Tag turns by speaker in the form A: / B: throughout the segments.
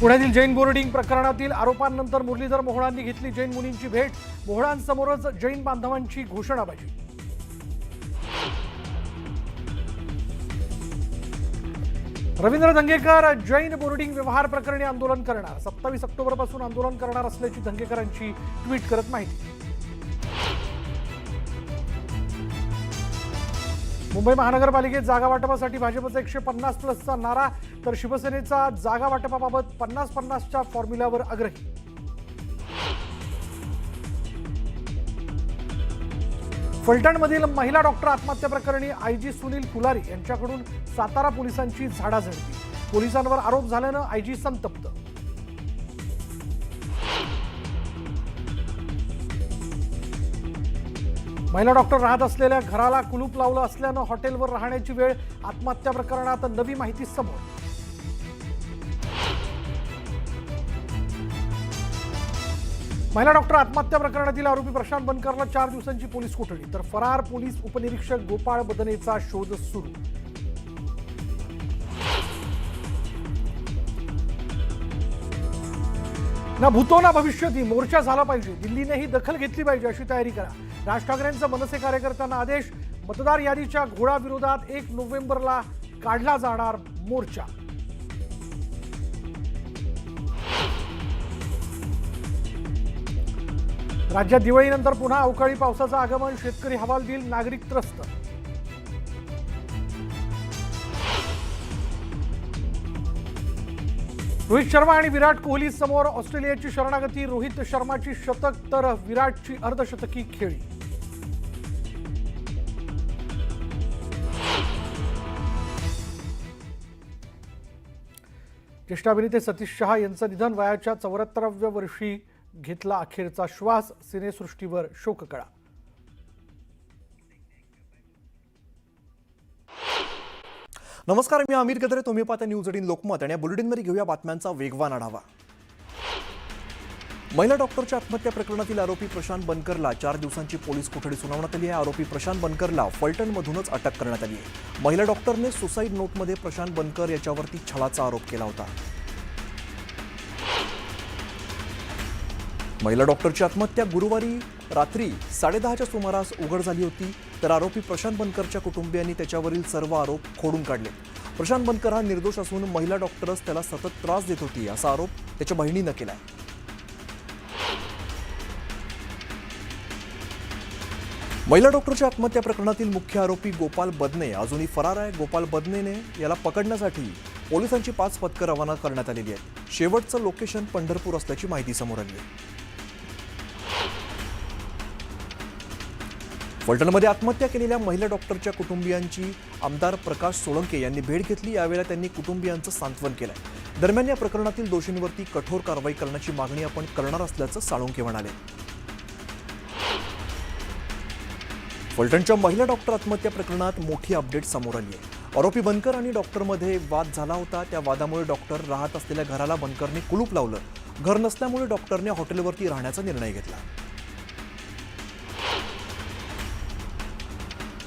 A: पुण्यातील जैन बोर्डिंग प्रकरणातील आरोपांनंतर मुरलीधर मोहोळांनी घेतली जैन मुनींची भेट। मोहोळांसमोरच जैन बांधवांची घोषणाबाजी। रवींद्र धंगेकर जैन बोर्डिंग व्यवहार प्रकरणी आंदोलन करणार। 27 ऑक्टोबरपासून आंदोलन करणार असल्याची धंगेकरांची ट्विट करत माहिती। मुंबई महानगरपालिकेत जागा वाटपासाठी भाजपचा 150+चा नारा, तर शिवसेनेचा जागा वाटपाबाबत 50-50च्या फॉर्म्युल्यावर आग्रही। फलटणमधील महिला डॉक्टर आत्महत्या प्रकरणी आयजी सुनील फुलारी यांच्याकडून सातारा पोलिसांची झाडाझडती। पोलिसांवर आरोप झाल्यानं आयजी संतप्त। महिला डॉक्टर राहत असलेल्या घराला कुलूप लावलं असल्यानं हॉटेलवर राहण्याची वेळ। आत्महत्या प्रकरणात नवी माहिती समोर। महिला डॉक्टर आत्महत्या प्रकरणातील आरोपी प्रशांत बनकरला 4 दिवसांची पोलीस कोठडी, तर फरार पोलीस उपनिरीक्षक गोपाळ बदनेचा शोध सुरू। ना भूतो ना भविष्यती मोर्चा झाला पाहिजे, दिल्लीनेही दखल घेतली पाहिजे अशी तयारी करा। राज ठाकरेंचा मनसे कार्यकर्त्यांना आदेश। मतदार यादीच्या घोळाविरोधात 1 नोव्हेंबरला काढला जाणार मोर्चा। राज्यात दिवाळीनंतर पुन्हा अवकाळी पावसाचं आगमन। शेतकरी हवालदिल, नागरिक त्रस्त। रोहित शर्मा आणि विराट कोहली समोर ऑस्ट्रेलियाची शरणागती। रोहित शर्माची शतक तर विराटची अर्धशतकी खेळी। ज्येष्ठ अभिनेते सतीश शहा यांचं निधन। वयाच्या 74व्या वर्षी घेतला अखेरचा श्वास। सिनेसृष्टीवर शोककळा।
B: नमस्कार, मी आमिर गद्रे। तुम्ही पाहता न्यूज 18 लोकमत आणि या बुलेटिनमध्ये घेऊया बातम्यांचा वेगवान आढावा। महिला डॉक्टरच्या आत्महत्या प्रकरणातील आरोपी प्रशांत बनकरला 4 दिवसांची पोलीस कोठडी सुनावण्यात आली आहे। आरोपी प्रशांत बनकरला फलटणमधूनच अटक करण्यात आली आहे। महिला डॉक्टरने सुसाईड नोटमध्ये प्रशांत बनकर याच्यावरती छळाचा आरोप केला होता। महिला डॉक्टरची आत्महत्या गुरुवारी रात्री 10:30च्या सुमारास उघड झाली होती, तर आरोपी प्रशांत बनकरच्या कुटुंबियांनी त्याच्यावरील सर्व आरोप खोडून काढले। प्रशांत बनकर हा निर्दोष असून महिला डॉक्टरच त्याला सतत त्रास देत होती असा आरोप त्याच्या बहिणीनं केलाय। महिला डॉक्टरच्या आत्महत्या प्रकरणातील मुख्य आरोपी गोपाल बदने अजूनही फरार आहे। गोपाल बदनेने याला पकडण्यासाठी पोलिसांची 5 पथकं रवाना करण्यात आलेली आहेत। शेवटचं लोकेशन पंढरपूर असल्याची माहिती समोर आली आहे। फलटणमध्ये आत्महत्या केलेल्या महिला डॉक्टरच्या कुटुंबियांची आमदार प्रकाश सोळंके यांनी भेट घेतली। यावेळेला त्यांनी कुटुंबियांचं सांत्वन केलंय। दरम्यान या प्रकरणातील दोषींवरती कठोर कारवाई करण्याची मागणी आपण करणार असल्याचं साळुंके म्हणाले। फलटणच्या महिला डॉक्टर आत्महत्या प्रकरणात मोठी अपडेट समोर आली आहे। आरोपी बनकर आणि डॉक्टरमध्ये वाद झाला होता। त्या वादामुळे डॉक्टर राहत असलेल्या घराला बनकरने कुलूप लावलं। घर नसल्यामुळे डॉक्टरने हॉटेलवरती राहण्याचा निर्णय घेतला।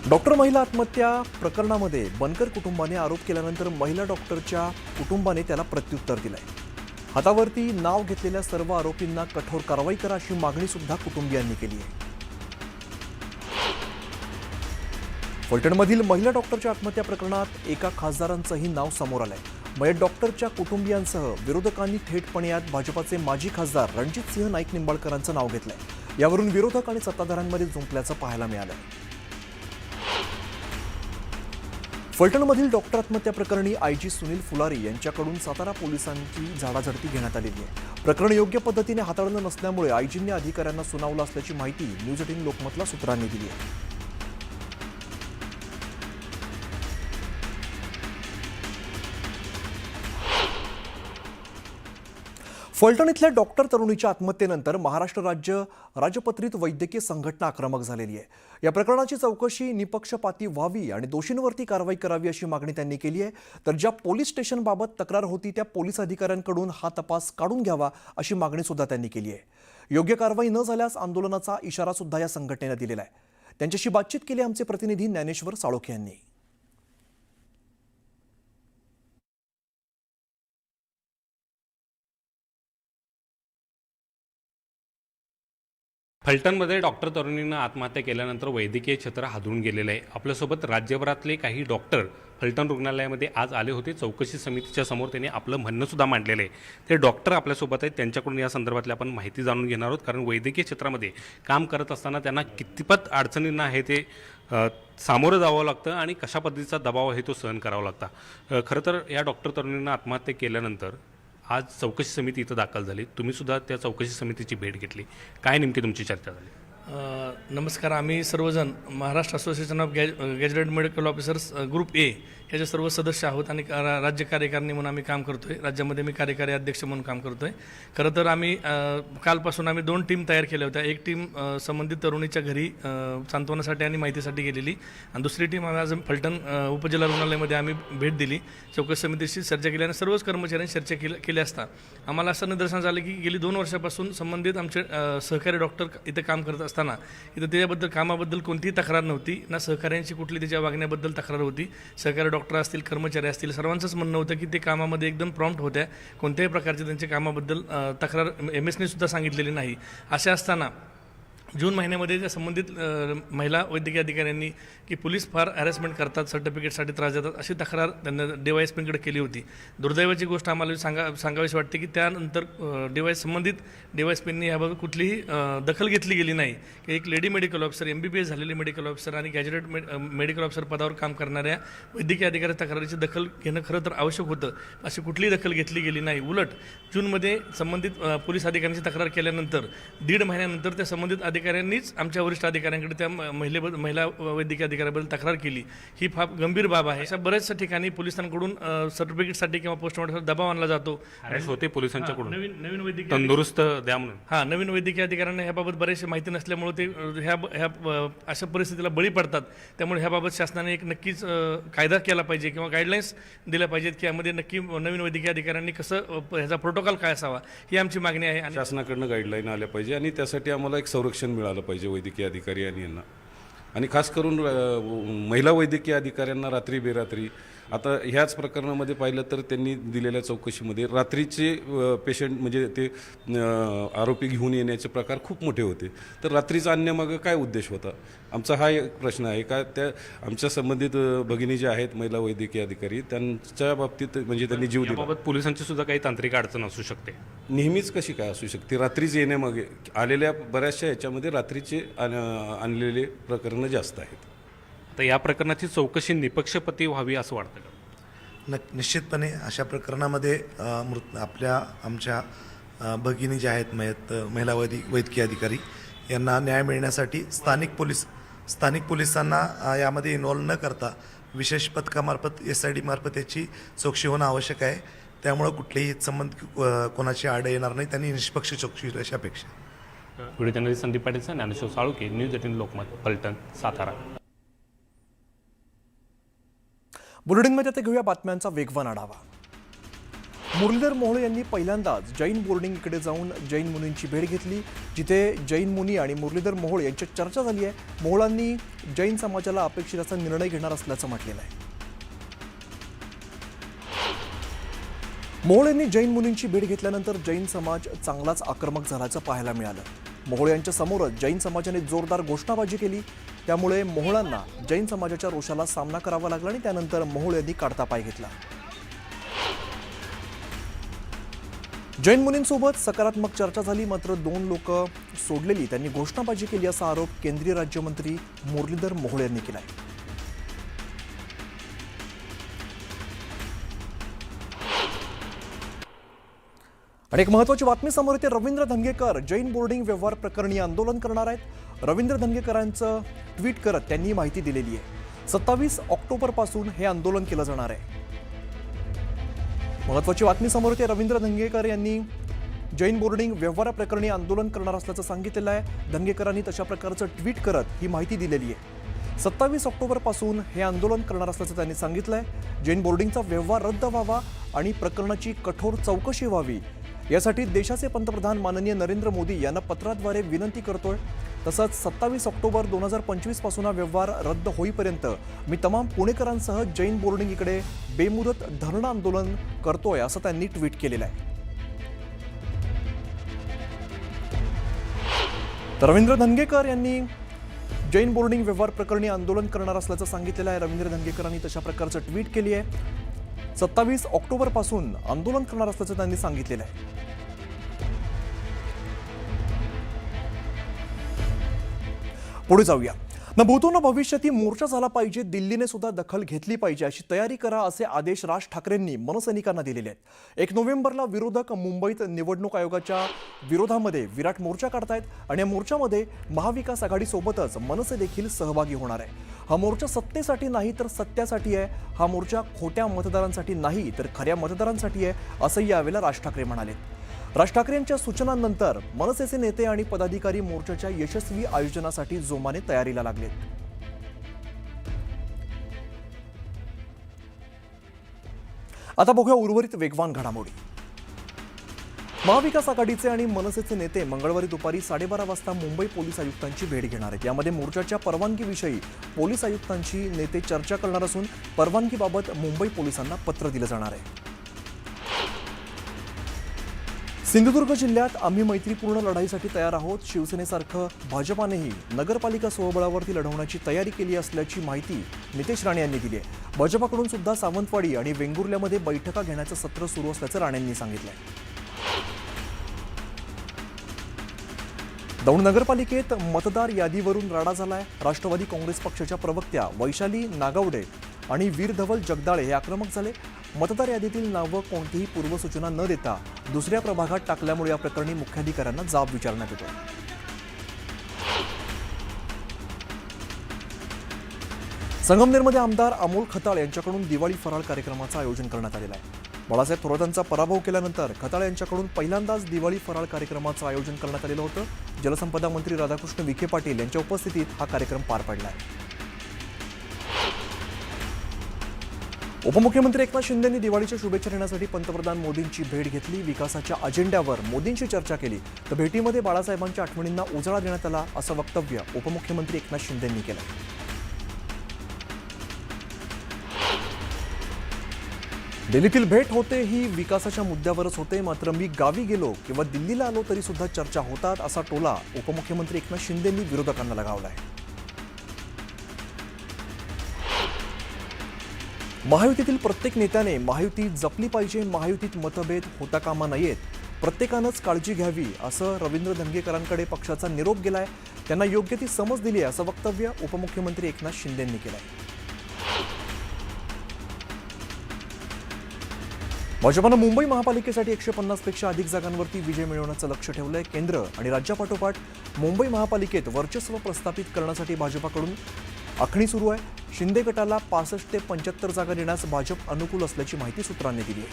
B: डॉक्टर महिला आत्महत्या प्रकरणामध्ये बनकर कुटुंबाने आरोप केल्यानंतर महिला डॉक्टरच्या कुटुंबाने त्याला प्रत्युत्तर दिलंय। हातावरती नाव घेतलेल्या सर्व आरोपींना कठोर कारवाई करा अशी मागणी सुद्धा कुटुंबियांनी केली आहे। फलटणमधील महिला डॉक्टरच्या आत्महत्या प्रकरणात एका खासदारांचंही नाव समोर आलंय। मयत डॉक्टरच्या कुटुंबियांसह विरोधकांनी थेटपणे यात भाजपाचे माजी खासदार रणजितसिंह नाईक निंबाळकरांचं नाव घेतलंय। यावरून विरोधक आणि सत्ताधाऱ्यांमध्ये जुंपल्याचं पाहायला मिळालंय। फलटणमधील डॉक्टर आत्महत्या प्रकरणी आयजी सुनील फुलारी यांच्याकडून सातारा पोलिसांची झाडाझडती घेण्यात आलेली आहे। प्रकरण योग्य पद्धतीने हाताळलं नसल्यामुळे आयजींनी अधिकाऱ्यांना सुनावलं असल्याची माहिती न्यूज 18 लोकमतला सूत्रांनी दिली आहे। फलटण इथल्या डॉक्टर तरुणीच्या आत्महत्येनंतर महाराष्ट्र राज्य राजपत्रित वैद्यकीय संघटना आक्रमक झालेली आहे। या प्रकरणाची चौकशी निपक्षपाती व्हावी आणि दोषींवरती कारवाई करावी अशी मागणी त्यांनी केली आहे। तर ज्या पोलीस स्टेशनबाबत तक्रार होती त्या पोलीस अधिकाऱ्यांकडून हा तपास काढून घ्यावा अशी मागणी सुद्धा त्यांनी केली आहे। योग्य कारवाई न झाल्यास आंदोलनाचा इशारा सुद्धा या संघटनेने दिलेला आहे। त्यांच्याशी बातचीत केली आमचे प्रतिनिधी ज्ञानेश्वर साळोखे यांनी।
C: फलटणमध्ये डॉक्टर तरुणीनं आत्महत्या केल्यानंतर वैद्यकीय क्षेत्र हादरून गेलेलं आहे. आपल्यासोबत राज्यभरातले काही डॉक्टर फलटण रुग्णालयामध्ये आज आले होते. चौकशी समितीच्या समोर त्यांनी आपलं म्हणणं सुद्धा मांडलेलं आहे. ते डॉक्टर आपल्यासोबत आहेत, त्यांच्याकडून या संदर्भातली आपण माहिती जाणून घेणार आहोत. कारण वैद्यकीय क्षेत्रामध्ये काम करत असताना त्यांना कितपत अडचणींना आहे ते सामोरं जावं लागतं आणि कशा पद्धतीचा दबाव आहे तो सहन करावा लागता. खरं तर या डॉक्टर तरुणीनं आत्महत्या केल्यानंतर आज चौकशी समिती इथं दाखल झाली. तुम्ही सुद्धा त्या चौकशी समितीची भेट घेतली. काय नेमकी तुमची चर्चा झाली?
D: नमस्कार. आम्ही सर्वजण Maharashtra association of gazetted medical officers group A ह्याचे सर्व सदस्य आहोत आणि राज्य कार्यकारिणी म्हणून आम्ही काम करतो आहे. राज्यामध्ये मी कार्यकारी अध्यक्ष म्हणून काम करतो आहे. खरं तर आम्ही कालपासून आम्ही 2 टीम तयार केल्या होत्या. एक टीम संबंधित तरुणीच्या घरी सांत्वनासाठी आणि माहितीसाठी गेलेली आणि दुसरी टीम आम्ही आज फलटण उपजिल्हा रुग्णालयामध्ये आम्ही भेट दिली. चौकशी समितीशी चर्चा केली आणि सर्वच कर्मचाऱ्यांनी चर्चा केली असता आम्हाला असं निदर्शनास आलं की गेली 2 वर्षापासून संबंधित आमचे सहकारी डॉक्टर इथे काम करत असताना इथं त्याच्याबद्दल कामाबद्दल कोणतीही तक्रार नव्हती ना सहकाऱ्यांची कुठली त्याच्या वागण्याबद्दल तक्रार होती. सहकारी डॉक्टर असतील, कर्मचारी असतील, सर्वांचंच म्हणणं होतं की ते कामामध्ये एकदम प्रॉम्प्ट होत्या. कोणत्याही प्रकारची त्यांच्या कामाबद्दल तक्रार MS सुद्धा सांगितलेली नाही. अशा असताना जून महिन्यामध्ये त्या संबंधित महिला वैद्यकीय अधिकाऱ्यांनी की पोलीस फार हॅरेसमेंट करतात, सर्टिफिकेटसाठी त्रास देतात अशी तक्रार त्यांना DYSPकडे केली होती. दुर्दैवाची गोष्ट आम्हाला सांगावीशी वाटते की त्यानंतर संबंधित DYSPंनी याबाबत कुठलीही दखल घेतली गेली नाही. की एक लेडी मेडिकल ऑफिसर, MBBS झालेले मेडिकल ऑफिसर आणि गॅजेटेड मेडिकल ऑफिसर पदावर काम करणाऱ्या वैद्यकीय अधिकारी तक्रारीची दखल घेणं खरं तर आवश्यक होतं. अशी कुठलीही दखल घेतली गेली नाही. उलट जूनमध्ये संबंधित पोलीस अधिकाऱ्यांची तक्रार केल्यानंतर 1.5 महिन्यानंतर त्या संबंधित अधिकाऱ्यांनीच आमच्या वरिष्ठ अधिकाऱ्यांकडे त्या महिला वैद्यकीय अधिकाऱ्याबद्दल तक्रार केली. ही फार गंभीर बाब आहे. अशा बऱ्याचशा ठिकाणी पोलिसांकडून सर्टिफिकेटसाठी किंवा पोस्टमॉर्टमसाठी दबाव आणला जातो.
C: होते पोलिसांच्याकडून
D: नवीन वैद्यकीय
C: तंदुरुस्त द्या म्हणून.
D: नवीन वैद्यकीय अधिकाऱ्यांना ह्याबाबत बरेचसे माहिती नसल्यामुळे ते ह्या अशा परिस्थितीला बळी पडतात. त्यामुळे ह्याबाबत शासनाने एक नक्कीच कायदा केला पाहिजे किंवा गाईडलाईन्स दिल्या पाहिजेत की यामध्ये नक्की नवीन वैद्यकीय अधिकाऱ्यांनी कसं ह्याचा प्रोटोकॉल काय असावा ही आमची मागणी आहे. आणि
E: शासनाकडनं गाईडलाईन आल्या पाहिजे आणि त्यासाठी आम्हाला एक संरक्षण मिळालं पाहिजे वैद्यकीय अधिकारी आणि यांना. आणि खास करून महिला वैद्यकीय अधिकाऱ्यांना रात्री बेरात्री आता ह्याच प्रकरणामध्ये पाहिलं तर त्यांनी दिलेल्या चौकशीमध्ये रात्रीचे पेशंट म्हणजे ते आरोपी घेऊन येण्याचे प्रकार खूप मोठे होते. तर रात्रीचा आणण्यामागं काय उद्देश होता आमचा हा एक प्रश्न आहे. का त्या आमच्या संबंधित भगिनी ज्या आहेत महिला वैद्यकीय अधिकारी त्यांच्या बाबतीत म्हणजे त्यांनी जीव दिला.
C: याबाबत पोलिसांची सुद्धा काही तांत्रिक अडचण असू शकते.
E: नेहमीच कशी काय असू शकते. रात्रीच येण्यामागे आलेल्या बऱ्याचशा ह्याच्यामध्ये रात्रीचे आणलेले प्रकरणं जास्त आहेत.
C: तर या प्रकरणाची चौकशी निपक्षपाती व्हावी असं वाटतं का?
F: निश्चितपणे अशा प्रकरणामध्ये आमच्या भगिनी ज्या आहेत महिला वैद्यकीय अधिकारी यांना न्याय मिळण्यासाठी स्थानिक पोलिसांना यामध्ये इन्व्हॉल्व न करता विशेष पथकामार्फत SID मार्फत याची चौकशी होणं आवश्यक आहे. त्यामुळं कुठलेही संबंध कोणाची आड येणार नाही. त्यांनी निष्पक्ष चौकशी होईल अशी अपेक्षा.
C: Video journalist Sandeep Patil, Dnyaneshwar Salunkhe, news 18 Lokmat, Phaltan, Satara.
B: बुलेटिनमध्ये आता घेऊया बातम्यांचा वेगवान आढावा. मुरलीधर मोहोळ यांनी पहिल्यांदाच जैन बोर्डिंग इकडे जाऊन जैन मुनींची भेट घेतली, जिथे जैन मुनी आणि मुरलीधर मोहोळ यांच्यात चर्चा झाली आहे. मोहोळांनी जैन समाजाला अपेक्षित असा निर्णय घेणार असल्याचं म्हटलेलं आहे. मोहोळ यांनी जैन मुनींची भेट घेतल्यानंतर जैन समाज चांगलाच आक्रमक झाल्याचं पाहायला मिळालं. मोहोळ यांच्या समोरच जैन समाजाने जोरदार घोषणाबाजी केली. त्यामुळे मोहोळांना जैन समाजाच्या रोषाला सामना करावा लागला आणि त्यानंतर मोहोळ यांनी काढता पाय घेतला. जैन मुनींसोबत सकारात्मक चर्चा झाली, मात्र 2 लोक सोडलेली त्यांनी घोषणाबाजी केली असा आरोप केंद्रीय राज्यमंत्री मुरलीधर मोहोळ यांनी केला. आणि एक महत्त्वाची बातमी समोर येते. रवींद्र धंगेकर जैन बोर्डिंग व्यवहार प्रकरणी आंदोलन करणार आहेत. रवींद्र धंगेकरांचं ट्विट करत त्यांनी माहिती दिलेली आहे. 27 ऑक्टोबरपासून हे आंदोलन केलं जाणार आहे. महत्त्वाची बातमी समोर येते. रवींद्र धंगेकर यांनी जैन बोर्डिंग व्यवहाराप्रकरणी आंदोलन करणार असल्याचं सांगितलेलं आहे. धंगेकरांनी तशा प्रकारचं ट्विट करत ही माहिती दिलेली आहे. 27 ऑक्टोबरपासून हे आंदोलन करणार असल्याचं त्यांनी सांगितलंय. जैन बोर्डिंगचा व्यवहार रद्द व्हावा आणि प्रकरणाची कठोर चौकशी व्हावी यासाठी देशाचे पंतप्रधान माननीय नरेंद्र मोदी यांना पत्राद्वारे विनंती करतोय. तसंच 27 ऑक्टोबर 2025 पासून हा व्यवहार रद्द होईपर्यंत मी तमाम पुणेकरांसह जैन बोर्डिंग इकडे बेमुदत धरणं आंदोलन करतोय असं त्यांनी ट्विट केलेलं आहे. तर रवींद्र धंगेकर यांनी जैन बोर्डिंग व्यवहार प्रकरणी आंदोलन करणार असल्याचं सांगितलेलं आहे. रवींद्र धंगेकरांनी तशा प्रकारचं ट्विट केली आहे. 27 ऑक्टोबरपासून आंदोलन करणार असल्याचं त्यांनी सांगितलेलं आहे. पुढे जाऊया. न भूतो न भविष्यती मोर्चा झाला पाहिजे, दिल्लीने सुद्धा दखल घेतली पाहिजे अशी तयारी करा असे आदेश राज ठाकरेंनी मनसैनिकांना दिलेले आहेत. 1 नोव्हेंबरला विरोधक मुंबईत निवडणूक आयोगाच्या विरोधामध्ये विराट मोर्चा काढतायत आणि या मोर्चामध्ये महाविकास आघाडीसोबतच मनसे देखील सहभागी होणार आहे. हा मोर्चा सत्तेसाठी नाही तर सत्यासाठी आहे. हा मोर्चा खोट्या मतदारांसाठी नाही तर खऱ्या मतदारांसाठी आहे असंही यावेळेला राज ठाकरे म्हणाले. राज ठाकरे यांच्या सूचनांनंतर मनसेचे नेते आणि पदाधिकारी मोर्चाच्या यशस्वी आयोजनासाठी जोमाने तयारीला लागलेत. आता बघूया उर्वरित वेगवान घडामोडी. महाविकास आघाडीचे आणि मनसेचे नेते मंगळवारी दुपारी 12:30 वाजता मुंबई पोलीस आयुक्तांची भेट घेणार आहेत. यामध्ये मोर्चाच्या परवानगीविषयी पोलीस आयुक्तांची नेते चर्चा करणार असून परवानगीबाबत मुंबई पोलिसांना पत्र दिलं जाणार आहे. सिंधुदुर्ग जिल्ह्यात आम्ही मैत्रीपूर्ण लढाईसाठी तयार आहोत. शिवसेनेसारखं भाजपानेही नगरपालिका स्वबळावरती लढवण्याची तयारी केली असल्याची माहिती नितेश राणे यांनी दिली आहे. भाजपाकडून सुद्धा सावंतवाडी आणि वेंगुर्ल्यामध्ये बैठका घेण्याचं सत्र सुरू असल्याचं राणेंनी सांगितलंय. दौंड नगरपालिकेत मतदार यादीवरून राडा झालाय. राष्ट्रवादी काँग्रेस पक्षाच्या प्रवक्त्या वैशाली नागावडे आणि वीर धवल जगदाळे हे आक्रमक झाले. मतदार यादीतील नावं कोणतीही पूर्वसूचना न देता दुसऱ्या प्रभागात टाकल्यामुळे या प्रकरणी मुख्याधिकाऱ्यांना जाब विचारण्यात येतो. संगमनेरमध्ये आमदार अमोल खताळ यांच्याकडून दिवाळी फराळ कार्यक्रमाचं आयोजन करण्यात आलेलं आहे. बाळासाहेब थोरातांचा पराभव केल्यानंतर खताळ यांच्याकडून पहिल्यांदाच दिवाळी फराळ कार्यक्रमाचं आयोजन करण्यात आलेलं होतं. जलसंपदा मंत्री राधाकृष्ण विखे पाटील यांच्या उपस्थितीत हा कार्यक्रम पार पडला आहे. उपमुख्यमंत्री एकनाथ शिंदेंनी दिवाळीच्या शुभेच्छा देण्यासाठी पंतप्रधान मोदींची भेट घेतली. विकासाच्या अजेंड्यावर मोदींशी चर्चा केली तर भेटीमध्ये बाळासाहेबांच्या आठवणींना उजाळा देण्यात आला असं वक्तव्य उपमुख्यमंत्री एकनाथ शिंदेंनी केलं. दिल्लीतील भेट होते ही विकासाच्या मुद्द्यावरच होते. मात्र मी गावी गेलो किंवा दिल्लीला आलो तरी सुद्धा चर्चा होतात असा टोला उपमुख्यमंत्री एकनाथ शिंदेंनी विरोधकांना लगावलाय. महायुतीतील प्रत्येक नेत्याने महायुती जपली पाहिजे. महायुतीत मतभेद होता कामा नयेत. प्रत्येकानंच काळजी घ्यावी असं रवींद्र धंगेकरांकडे पक्षाचा निरोप गेलाय. त्यांना योग्य ती समज दिली आहे असं वक्तव्य उपमुख्यमंत्री एकनाथ शिंदेंनी केलंय. भाजपानं मुंबई महापालिकेसाठी 150 पेक्षा अधिक जागांवरती विजय मिळवण्याचं लक्ष्य ठेवलंय. केंद्र आणि राज्यापाठोपाठ मुंबई महापालिकेत वर्चस्व प्रस्थापित करण्यासाठी भाजपाकडून आखणी सुरू आहे. शिंदे गटाला 65 ते 75 जागा देण्यास भाजप अनुकूल असल्याची माहिती सूत्रांनी दिली आहे.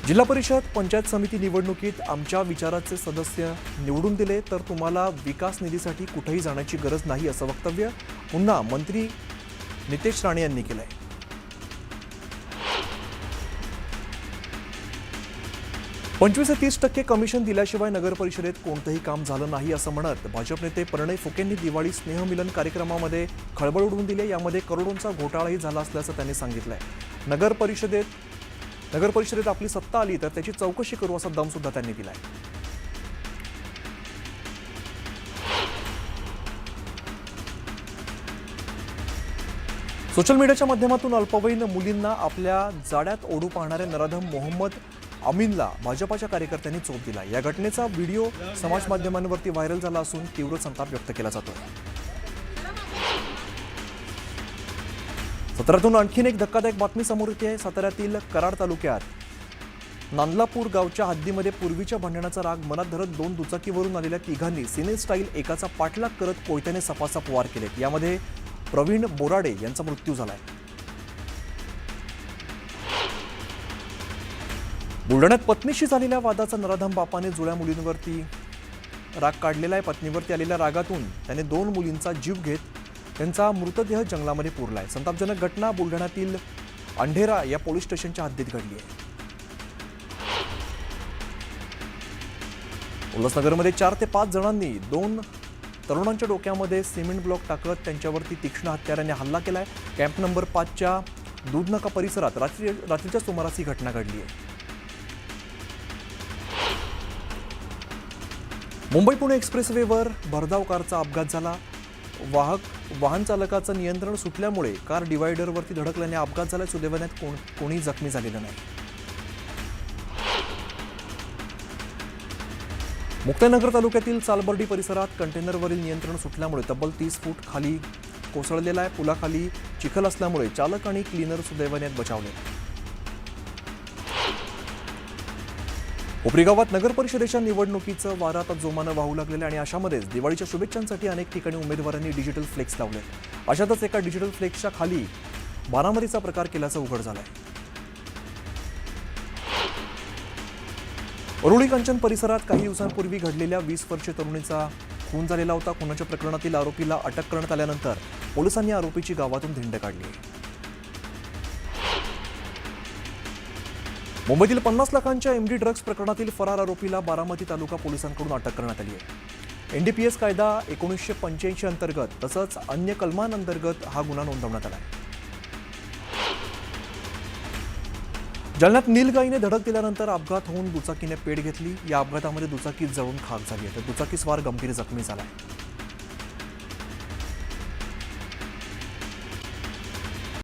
B: जिल्हा परिषद पंचायत समिती निवडणुकीत आमच्या विचाराचे सदस्य निवडून दिले तर तुम्हाला विकास निधीसाठी कुठेही जाण्याची गरज नाही असं वक्तव्य पुन्हा मंत्री नितेश राणे यांनी केलंय. पंचवीस ते 30% कमिशन दिल्याशिवाय नगर परिषदेत कोणतंही काम झालं नाही असं म्हणत भाजप नेते प्रणय फुकेंनी दिवाळी स्नेहमिलन कार्यक्रमामध्ये खळबळ उडवून दिली. यामध्ये करोडोंचा घोटाळाही झाला असल्याचं त्यांनी सांगितलंय. नगर परिषदेत आपली सत्ता आली तर त्याची चौकशी करू असा दम सुद्धा त्यांनी दिलाय. सोशल मीडियाच्या माध्यमातून अल्पवयीन मुलींना आपल्या जाड्यात ओढू पाहणाऱ्या नराधम मोहम्मद अमीनला भाजपाच्या कार्यकर्त्यांनी चोप दिला. या घटनेचा व्हिडिओ समाज माध्यमांवरती व्हायरल झाला असून तीव्र संताप व्यक्त केला जातोय. साताऱ्यातून आणखीन एक धक्कादायक बातमी समोर येते आहे. साताऱ्यातील कराड तालुक्यात नांदलापूर गावच्या हद्दीमध्ये पूर्वीच्या भांडणाचा राग मनात धरत 2 दुचाकीवरून आलेल्या तिघांनी सिने स्टाईल एकाचा पाठलाग करत कोयत्याने सपासप वार केलेत. यामध्ये प्रवीण बोराडे यांचा मृत्यू झालाय. बुलढाण्यात पत्नीशी झालेल्या वादाचा नराधम बापाने जुळ्या मुलींवरती राग काढलेला आहे. पत्नीवरती आलेल्या रागातून त्याने 2 मुलींचा जीव घेत त्यांचा मृतदेह जंगलामध्ये पुरलाय. संतापजनक घटना बुलढाण्यातील अंढेरा या पोलीस स्टेशनच्या हद्दीत घडली आहे. उल्हासनगरमध्ये 4 ते 5 जणांनी 2 तरुणांच्या डोक्यामध्ये सिमेंट ब्लॉक टाकत त्यांच्यावरती तीक्ष्ण हत्याराने हल्ला केलाय. कॅम्प नंबर 5च्या दूधनका परिसरात रात्रीच्या सुमारास ही घटना घडली आहे. मुंबई पुणे एक्सप्रेसवेवर भरधाव कारचा अपघात झाला. वाहन चालकाचं नियंत्रण सुटल्यामुळे कार डिवायडरवरती धडकल्याने अपघात झाला. सुदैवाने कोणी जखमी झालेलं नाही. मुक्ताईनगर तालुक्यातील चालबर्डी परिसरात कंटेनरवरील नियंत्रण सुटल्यामुळे तब्बल 30 फूट खाली कोसळलेला आहे. पुलाखाली चिखल असल्यामुळे चालक आणि क्लीनर सुदैवाने बचावले. उपरी गावात नगर परिषदेच्या निवडणुकीचं वारं आता जोमानं वाहू लागलेलं आहे आणि अशामध्येच दिवाळीच्या शुभेच्छांसाठी अनेक ठिकाणी उमेदवारांनी डिजिटल फ्लेक्स लावले. अशातच एका डिजिटल फ्लेक्सच्या खाली मारामारीचा प्रकार केल्याचं उघड झालंय. अरुळी कांचन परिसरात काही दिवसांपूर्वी घडलेल्या 20 वर्षीय तरुणीचा खून झालेला होता. खुनाच्या प्रकरणातील आरोपीला अटक करण्यात आल्यानंतर पोलिसांनी आरोपीची गावातून धिंड काढली. मुंबईतील 50 लाखांच्या एमडी ड्रग्ज प्रकरणातील फरार आरोपीला बारामती तालुका पोलिसांकडून अटक करण्यात आली आहे. एनडीपीएस कायदा 1985 अंतर्गत तसंच अन्य कलमांअंतर्गत हा गुन्हा नोंदवण्यात आला आहे. जालन्यात नीलगाईने धडक दिल्यानंतर अपघात होऊन दुचाकीने पेट घेतली. या अपघातामध्ये दुचाकी जळून खाक झाली आहे तर दुचाकीस्वार गंभीर जखमी झाला आहे.